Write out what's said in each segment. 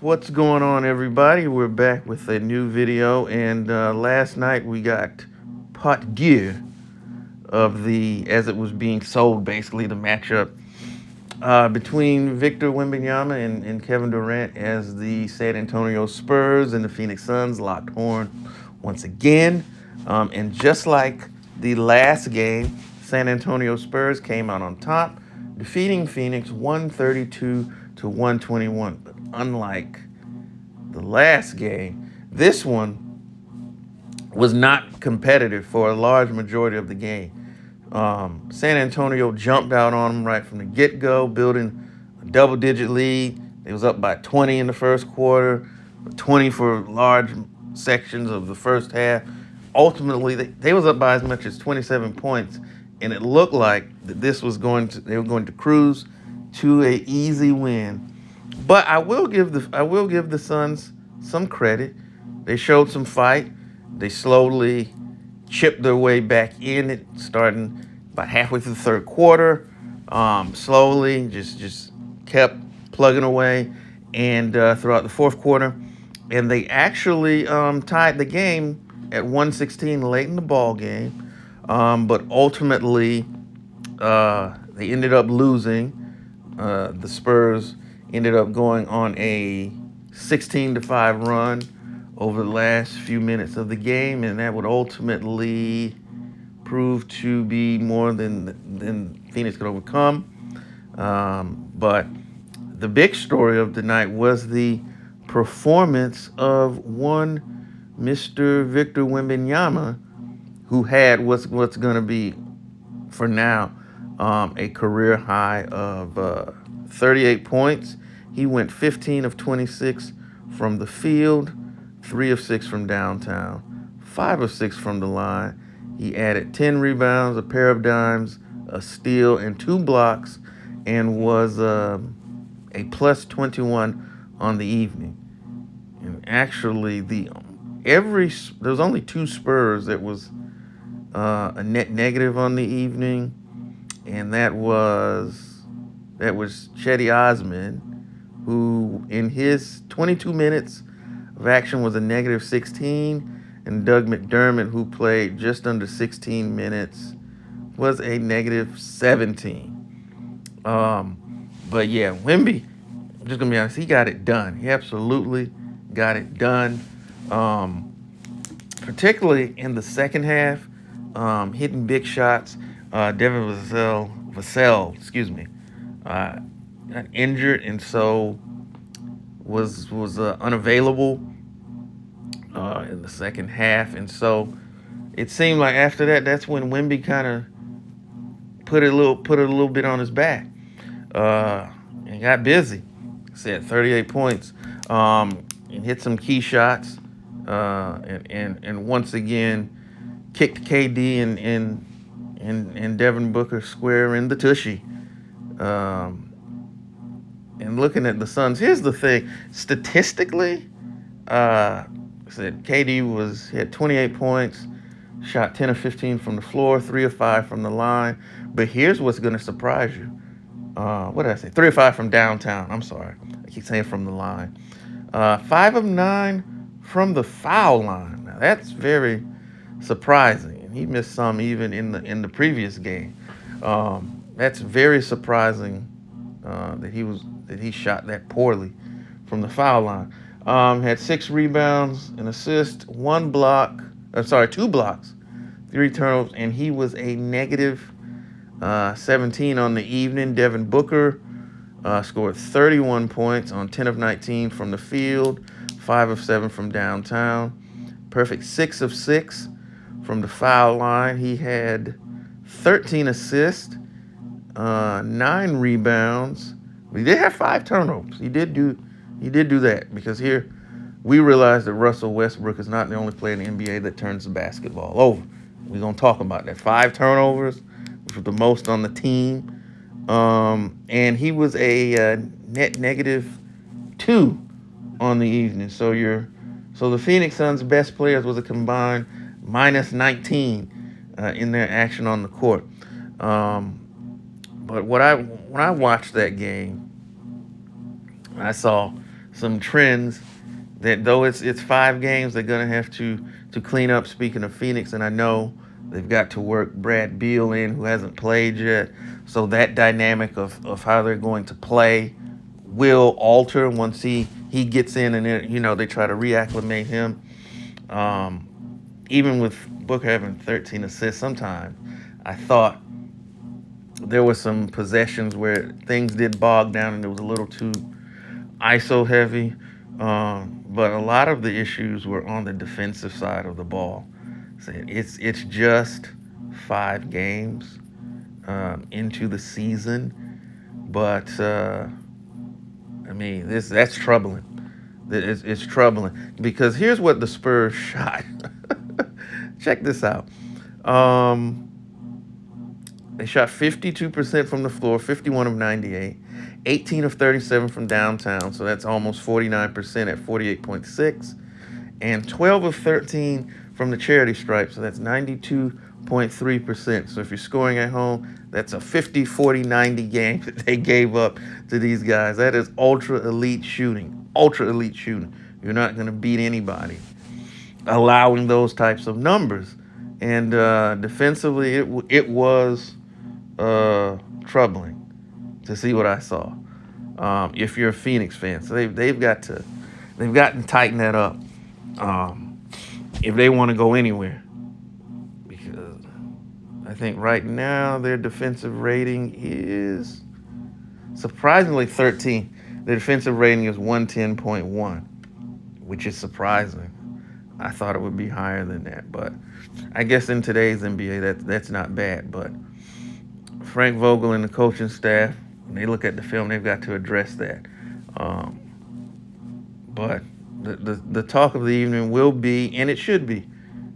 What's going on, everybody? We're back with a new video, and last night we got part gear of as it was being sold, basically the matchup between Victor Wembanyama and Kevin Durant as the San Antonio Spurs and the Phoenix Suns locked horn once again. And just like the last game, San Antonio Spurs came out on top, defeating Phoenix 132 to 121. But unlike the last game, this one was not competitive for a large majority of the game. San Antonio jumped out on them right from the get-go, building a double-digit lead. It was up by 20 in the first quarter, 20 for large sections of the first half. Ultimately, they was up by as much as 27 points, and it looked like that they were going to cruise to a easy win. But I will give the Suns some credit. They showed some fight. They slowly chipped their way back in it, starting about halfway through the third quarter. Slowly, just kept plugging away, and throughout the fourth quarter, and they actually tied the game at 116 late in the ball game. But ultimately, they ended up losing. The Spurs ended up going on a 16-5 run over the last few minutes of the game, and that would ultimately prove to be more than Phoenix could overcome. But the big story of the night was the performance of one Mr. Victor Wembanyama, who had what's going to be, for now, a career high of 38 points. He went 15 of 26 from the field, 3 of 6 from downtown, 5 of 6 from the line. He added 10 rebounds, a pair of dimes, a steal, and 2 blocks, and was a plus 21 on the evening. And actually, there was only 2 Spurs that was a net negative on the evening, and that was Chetty Osman, who in his 22 minutes of action was a negative 16, and Doug McDermott, who played just under 16 minutes, was a negative 17. But yeah, Wemby, I'm just gonna be honest, he got it done. He absolutely got it done. Particularly in the second half, hitting big shots. Devin Vassell, got injured, and so was unavailable in the second half, and so it seemed like after that, that's when Wemby kind of put it a little bit on his back, and got busy. Said 38 points, and hit some key shots, and once again kicked KD and Devin Booker square in the tushy. And looking at the Suns, here's the thing: statistically, said KD had 28 points, shot 10 of 15 from the floor, 3 of 5 from the line. But here's what's going to surprise you. What did I say? 3 of 5 from downtown. I'm sorry, I keep saying from the line. 5 of 9 from the foul line. Now that's very surprising, and he missed some even in the previous game. That's very surprising that he shot that poorly from the foul line. Had 6 rebounds, an assist, 2 blocks, 3 turnovers, and he was a negative 17 on the evening. Devin Booker scored 31 points on 10 of 19 from the field, 5 of 7 from downtown, perfect 6 of 6 from the foul line. He had 13 assists, 9 rebounds. But he did have 5 turnovers. He did do that, because here we realize that Russell Westbrook is not the only player in the NBA that turns the basketball over. We're gonna talk about that. 5 turnovers, which was the most on the team, and he was a net negative 2 on the evening. So the Phoenix Suns' best players was a combined minus 19 in their action on the court. But when I watched that game, I saw some trends that though it's 5 games, they're gonna have to clean up. Speaking of Phoenix, and I know they've got to work Brad Beal in, who hasn't played yet, so that dynamic of how they're going to play will alter once he gets in, and they try to reacclimate him. Um, Even with Booker having 13 assists, sometimes I thought there were some possessions where things did bog down and it was a little too ISO heavy. But a lot of the issues were on the defensive side of the ball. So it's just 5 games into the season, but I mean that's troubling. It's troubling because here's what the Spurs shot. Check this out. Um, they shot 52% from the floor, 51 of 98, 18 of 37 from downtown, so that's almost 49% at 48.6, and 12 of 13 from the charity stripe, so that's 92.3%. So if you're scoring at home, that's a 50, 40, 90 game that they gave up to these guys. That is ultra elite shooting. Ultra elite shooting. You're not going to beat anybody allowing those types of numbers. And defensively, it was troubling to see what I saw. If you're a Phoenix fan, so they've got to tighten that up if they want to go anywhere. Because I think right now their defensive rating is surprisingly 13. Their defensive rating is 110.1, which is surprising. I thought it would be higher than that, but I guess in today's NBA, that's not bad. But Frank Vogel and the coaching staff, when they look at the film, they've got to address that. But the talk of the evening will be, and it should be,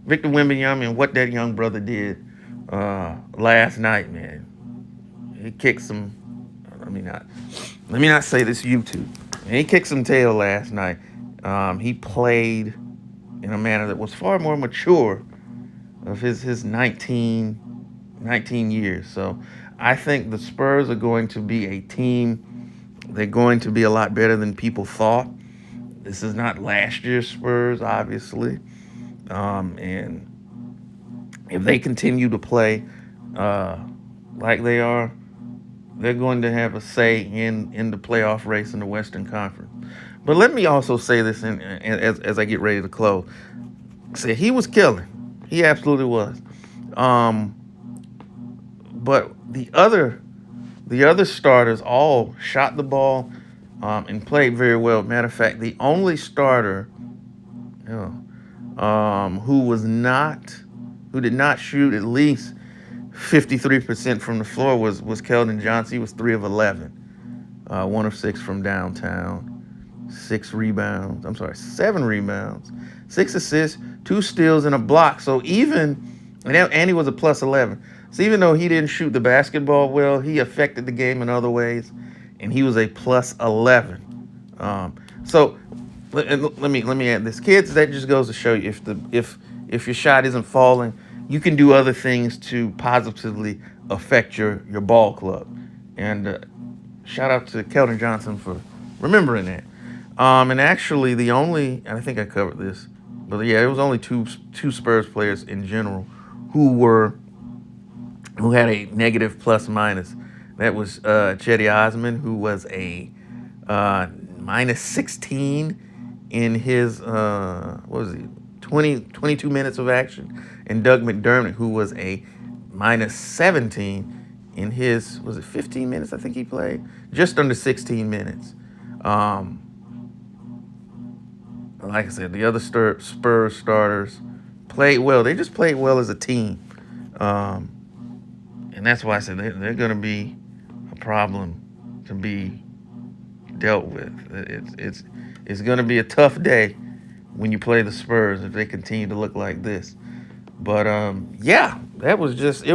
Victor Wembanyama and what that young brother did last night, man. He kicked some. Let me not say this YouTube. He kicked some tail last night. He played in a manner that was far more mature of his 19 years. So I think the Spurs are going to be a team. They're going to be a lot better than people thought. This is not last year's Spurs, obviously. And if they continue to play like they are, they're going to have a say in the playoff race in the Western Conference. But let me also say this as I get ready to close. Say he was killing. He absolutely was. But the other starters all shot the ball and played very well. Matter of fact, the only starter who did not shoot at least 53% from the floor was Keldon Johnson. He was 3 of 11, 1 of 6 from downtown. 7 rebounds, 6 assists, 2 steals, and a block. So and he was a plus 11. So even though he didn't shoot the basketball well, he affected the game in other ways, and he was a plus 11. So let me add this, kids. That just goes to show you if your shot isn't falling, you can do other things to positively affect your ball club. And shout out to Keldon Johnson for remembering that. And actually, and I think I covered this, but yeah, it was only two Spurs players in general who had a negative plus minus. That was Cedi Osman, who was a minus 16 in his 22 minutes of action, and Doug McDermott, who was a minus 17 in his 15 minutes. I think he played just under 16 minutes. Like I said, the other Spurs starters played well. They just played well as a team. And that's why I said they're going to be a problem to be dealt with. It's going to be a tough day when you play the Spurs if they continue to look like this. But yeah, it was just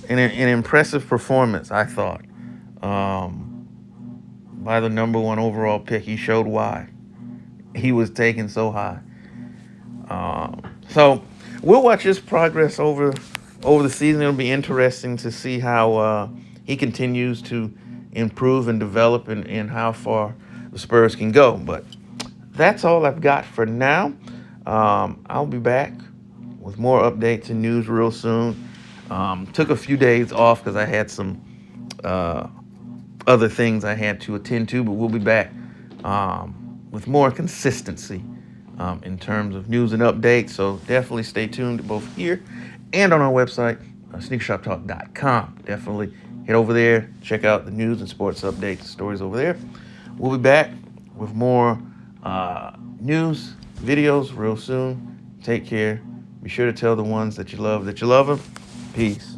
an impressive performance, I thought, by the number 1 overall pick. He showed why he was taken so high. So we'll watch his progress over the season. It'll be interesting to see how he continues to improve and develop and how far the Spurs can go. But that's all I've got for now. I'll be back with more updates and news real soon. Took a few days off because I had some other things I had to attend to, but we'll be back with more consistency in terms of news and updates. So definitely stay tuned both here and on our website, sneakershoptalk.com. Definitely head over there, check out the news and sports updates, stories over there. We'll be back with more news, videos real soon. Take care. Be sure to tell the ones that you love them. Peace.